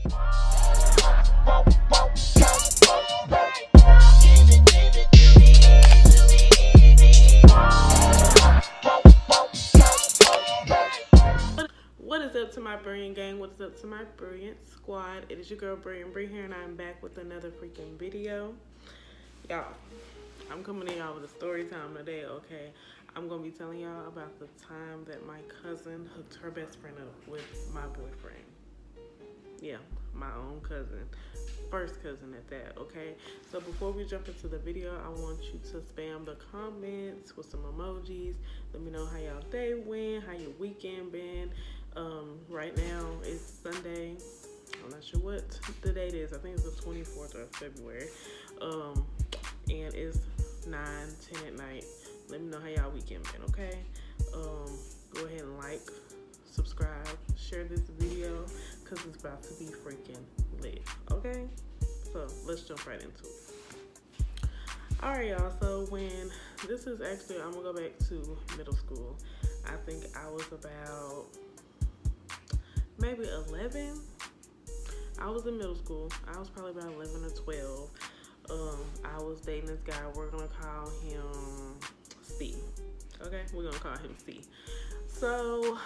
What is up to my brilliant gang? What is up to my brilliant squad? It is your girl Brilliant Bree here, and I'm back with another freaking video. Y'all, I'm coming to y'all with a story time today, okay? I'm gonna be telling y'all about the time that my cousin hooked her best friend up with my boyfriend. Yeah, my own cousin. First cousin at that, okay? So before we jump into the video, I want you to spam the comments with some emojis. Let me know how y'all day went, how your weekend been. Right now it's Sunday. I'm not sure what the date is. I think it's the 24th of February. And it's 9:10 at night. Let me know how y'all weekend been, okay? Go ahead and like, subscribe, share this video, because it's about to be freaking lit, okay? So let's jump right into it. Alright, y'all, so when this is actually, I'm gonna go back to middle school. I think I was about maybe 11. I was in middle school. I was probably about 11 or 12. I was dating this guy. We're gonna call him C. Okay, we're gonna call him C. So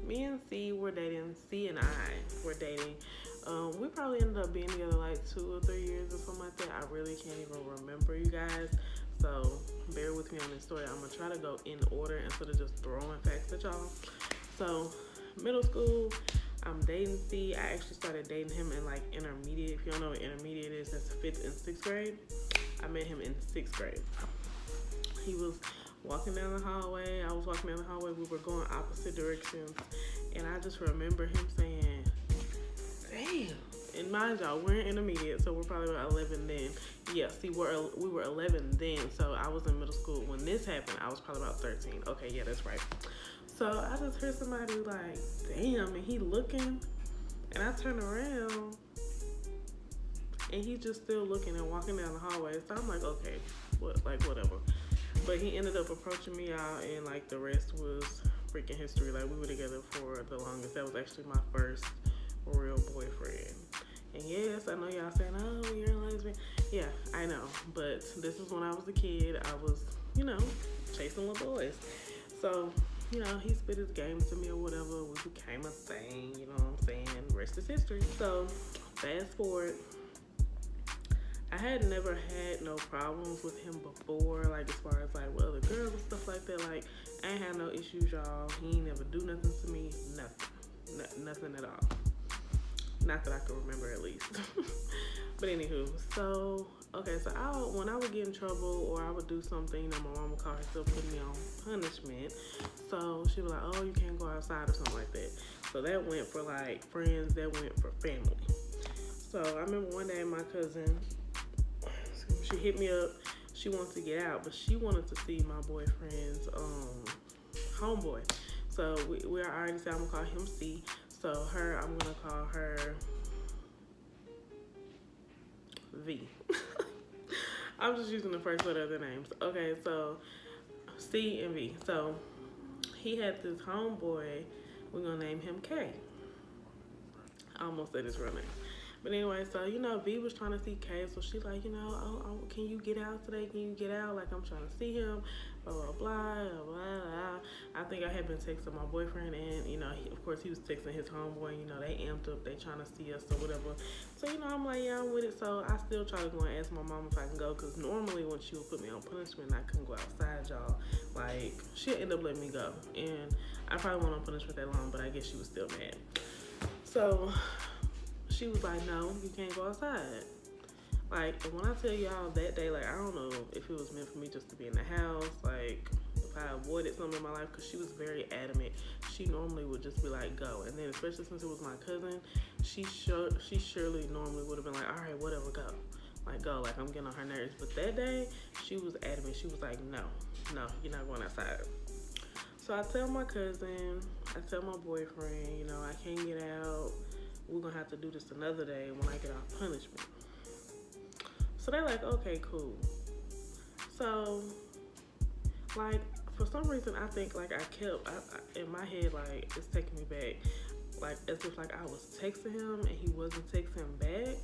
me and C were dating. C and I were dating. We probably ended up being together like 2 or 3 years or something like that. I really can't even remember, you guys. So bear with me on this story. I'm gonna try to go in order instead of just throwing facts at y'all. So middle school, I'm dating C. I actually started dating him in like intermediate. If you don't know what intermediate is, that's 5th and 6th grade. I met him in 6th grade. He was walking down the hallway. I was walking down the hallway. We were going opposite directions. And I just remember him saying, damn. And mind y'all, we're in intermediate, so we're probably about 11 then. Yeah, see, we were 11 then, so I was in middle school. When this happened, I was probably about 13. Okay, yeah, that's right. So I just heard somebody like, damn, and he looking, and I turn around, and he just still looking and walking down the hallway. So I'm like, okay, whatever. But he ended up approaching me out, and like the rest was freaking history. Like we were together for the longest. That was actually my first real boyfriend. And yes, I know y'all saying, oh, you're a lesbian. Yeah, I know. But this is when I was a kid. I was, chasing little boys. So, he spit his game to me or whatever. We became a thing, you know what I'm saying? Rest is history. So, fast forward. I had never had no problems with him before, like as far as like with other girls and stuff like that. Like, I ain't had no issues, y'all. He ain't never do nothing to me. Nothing at all. Not that I can remember, at least. But anywho, so okay, so when I would get in trouble or I would do something, my mom would call herself putting me on punishment. So she'd be like, oh, you can't go outside or something like that. So that went for like friends, that went for family. So I remember one day my cousin, she hit me up. She wanted to get out, but she wanted to see my boyfriend's homeboy. So we already said I'm gonna call him C. So I'm gonna call her V. I'm just using the first letter of their names. Okay, so C and V. So he had this homeboy. We're gonna name him K. I almost said his real name. But anyway, so, V was trying to see K. So she's like, oh, can you get out today? Can you get out? Like, I'm trying to see him. Blah, blah, blah, blah, blah. I think I had been texting my boyfriend. And, of course, he was texting his homeboy. They amped up. They trying to see us or whatever. So, I'm like, yeah, I'm with it. So I still try to go and ask my mom if I can go. Because normally when she would put me on punishment, I couldn't go outside, y'all. Like, she'll end up letting me go. And I probably went on punishment that long. But I guess she was still mad. So she was like, no, you can't go outside. Like, and when I tell y'all that day, like, I don't know if it was meant for me just to be in the house, like, if I avoided something in my life, because she was very adamant. She normally would just be like, go. And then, especially since it was my cousin, she surely normally would have been like, all right, whatever, go. Like, go. Like, I'm getting on her nerves. But that day, she was adamant. She was like, no, you're not going outside. So I tell my cousin, I tell my boyfriend, I can't get out. We're going to have to do this another day when I get off punishment. So they're like, okay, cool. So, like, for some reason, I think, like, I in my head, like, it's taking me back. like as if like I was texting him and he wasn't texting back.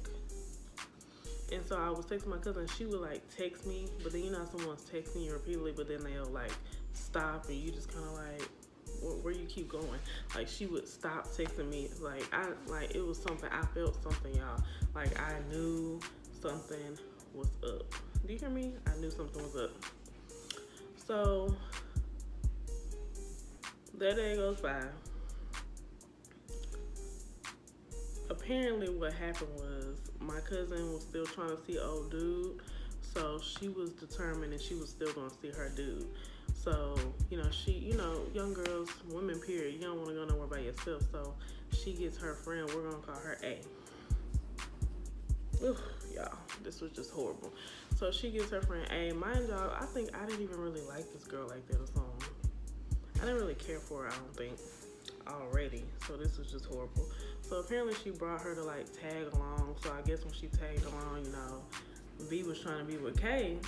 And so I was texting my cousin. She would like text me, but then you know someone's texting you repeatedly, but then they'll like stop, and you just kind of like, where you keep going. Like she would stop texting me. Like it was something. I felt something, y'all. Like I knew something was up. Do you hear me? I knew something was up. So that day goes by. Apparently what happened was my cousin was still trying to see old dude, so she was determined and she was still going to see her dude. So, young girls, women period, you don't want to go nowhere by yourself, so she gets her friend, we're going to call her A. Oof, y'all, this was just horrible. So she gets her friend A. Mind y'all, I think I didn't even really like this girl like that or something. I didn't really care for her, I don't think, already. So this was just horrible. So apparently she brought her to like tag along. So I guess when she tagged along, V was trying to be with K.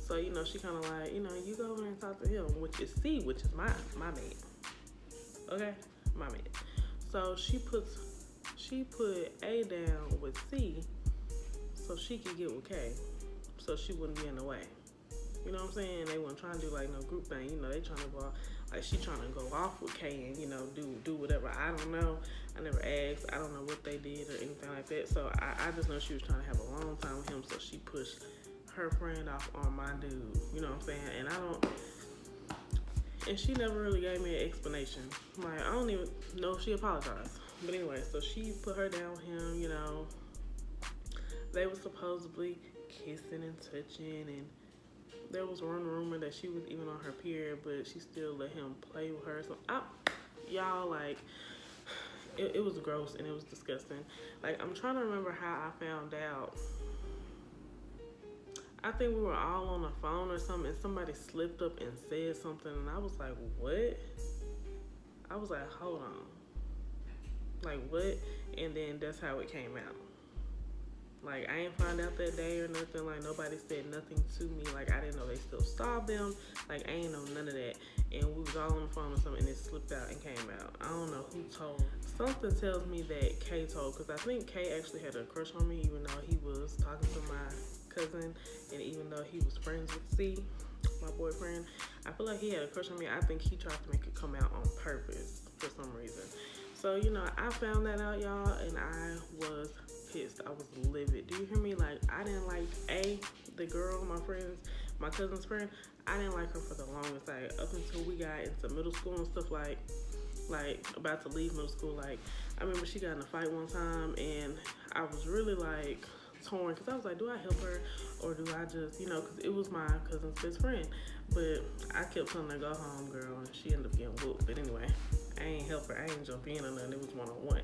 So, she kind of like, you go over there and talk to him, which is C, which is my man. Okay? My man. So she put A down with C so she could get with K. So she wouldn't be in the way. You know what I'm saying? They weren't trying to do like no group thing. They trying to go, like she trying to go off with K and, do whatever. I don't know. I never asked. I don't know what they did or anything like that. So I just know she was trying to have a long time with him. So she pushed her friend off on my dude. You know what I'm saying? And she never really gave me an explanation. Like, I don't even know if she apologized. But anyway, so she put her down with him, They were supposedly kissing and touching, and there was one rumor that she was even on her period, but she still let him play with her. So, y'all, like, it was gross and it was disgusting. Like, I'm trying to remember how I found out. I think we were all on the phone or something, and somebody slipped up and said something, and I was like, what? I was like, hold on. Like, what? And then that's how it came out. Like, I didn't find out that day or nothing. Like, nobody said nothing to me. Like, I didn't know they still saw them. Like, I ain't know none of that. And we was all on the phone or something, and it slipped out and came out. I don't know who told. Something tells me that K told, because I think K actually had a crush on me, even though he was talking to my cousin, and even though he was friends with C, my boyfriend. I feel like he had a crush on me. I think he tried to make it come out on purpose for some reason. So, I found that out, y'all, and I was pissed. I was livid. Do you hear me? Like, I didn't like A, the girl, my cousin's friend. I didn't like her for the longest. Like, up until we got into middle school and stuff, like about to leave middle school. Like, I remember she got in a fight one time, and I was really like torn, because I was like, do I help her or do I just, because it was my cousin's best friend. But I kept telling her, go home, girl, and she ended up getting whooped. But anyway, I ain't help her. I ain't jump in or nothing. It was one-on-one.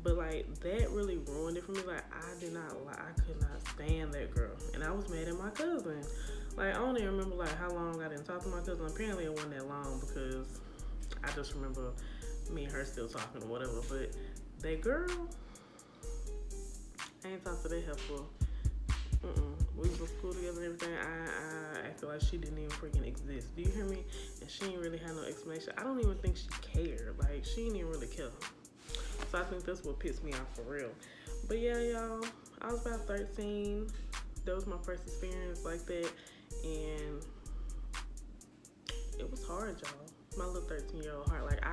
But like, that really ruined it for me. Like, I could not stand that girl, and I was mad at my cousin. Like, I don't even remember like how long I didn't talk to my cousin. Apparently it wasn't that long, because I just remember me and her still talking or whatever. But that girl, I ain't talked to that helpful. We was in school together and everything. I acted like she didn't even freaking exist. Do you hear me? And she ain't really had no explanation. I don't even think she cared. Like, she didn't even really care. So I think that's what pissed me off for real. But yeah, y'all, I was about 13. That was my first experience like that. And it was hard, y'all. My little 13-year-old heart. Like,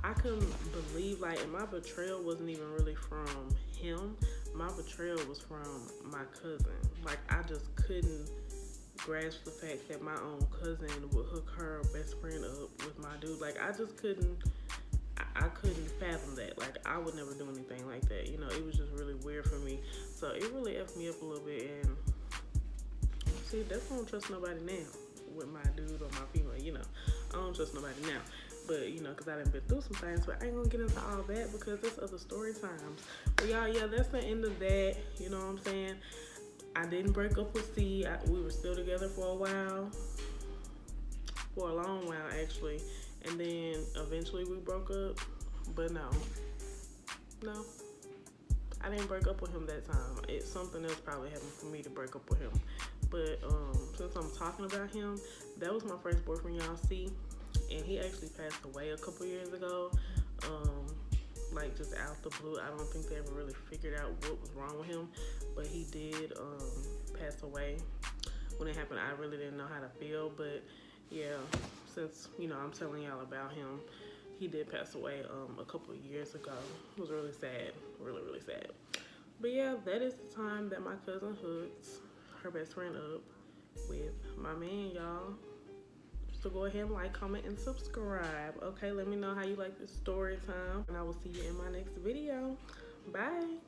I couldn't believe, like, and my betrayal wasn't even really from him. My betrayal was from my cousin. Like, I just couldn't grasp the fact that my own cousin would hook her best friend up with my dude. Like, I just couldn't, I couldn't fathom that. Like, I would never do anything like that. It was just really weird for me. So it really effed me up a little bit. And see, that's why I don't trust nobody now with my dude or my female, I don't trust nobody now. But, because I done been through some things, but I ain't gonna get into all that because it's other story times. But y'all, yeah, that's the end of that. You know what I'm saying? I didn't break up with C. We were still together for a while. For a long while, actually. And then eventually we broke up. But no. I didn't break up with him that time. Something else probably happened for me to break up with him. But since I'm talking about him, that was my first boyfriend, y'all. See. And he actually passed away a couple years ago. like just out the blue. I don't think they ever really figured out what was wrong with him, but he did pass away. When it happened, I really didn't know how to feel, but yeah, since, you know, I'm telling y'all about him, he did pass away a couple of years ago. It was really sad, really, really sad. But yeah, that is the time that my cousin hooks her best friend up with my man, y'all. So go ahead and like, comment, and subscribe. Okay, let me know how you like this story time, and I will see you in my next video. Bye.